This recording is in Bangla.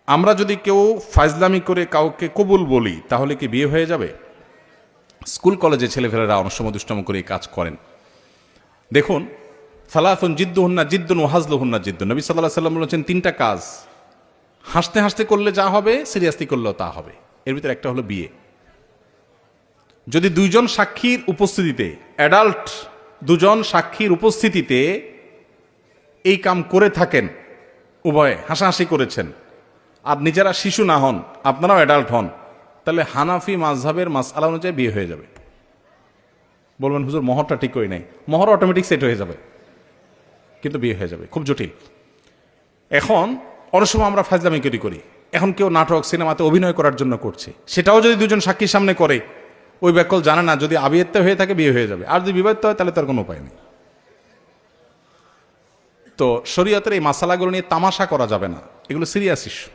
আমরা যদি কেউ ফাজলামি করে কাউকে কবুল বলি তাহলে কি বিয়ে হয়ে যাবে? স্কুল কলেজে ছেলেফেলেরা অনেক সময় দুষ্টম করে এই কাজ করেন। দেখুন, সালাতুন জিদ্দুহুন্না জিদ্দুন ওয়া হাজলুহুন্না জিদ্দুন। নবী সাল্লাল্লাহু আলাইহি ওয়াসাল্লাম বলেছেন তিনটা কাজ হাসতে হাসতে করলে যা হবে সিরিয়াসলি করলেও তা হবে। এর ভিতরে একটা হলো বিয়ে। যদি দুইজন সাক্ষীর উপস্থিতিতে, অ্যাডাল্ট দুজন সাক্ষীর উপস্থিতিতে এই কাম করে থাকেন, উভয়ে হাসাহাসি করেছেন, আর নিজেরা শিশু না হন, আপনারাও অ্যাডাল্ট হন, তাহলে হানাফি মাযহাবের মাসআলা অনুযায়ী বিয়ে হয়ে যাবে। বলবেন হুজুর মোহরটা ঠিক করি নাই। মোহর অটোমেটিক সেট হয়ে যাবে, কিন্তু বিয়ে হয়ে যাবে। খুব জটিল। এখন অনেক সময় আমরা ফাজলামি করি। এখন কেউ নাটক সিনেমাতে অভিনয় করার জন্য করছে, সেটাও যদি দুজন সাক্ষীর সামনে করে, ওই ব্যাকল জানে না যদি আবিয়াত্তা হয়ে থাকে বিয়ে হয়ে যাবে, আর যদি বিবাহিত হয় তাহলে তার কোনো উপায় নেই। তো শরীয়তের এই মাসালাগুলো নিয়ে তামাশা করা যাবে না, এগুলো সিরিয়াস ইস্যু।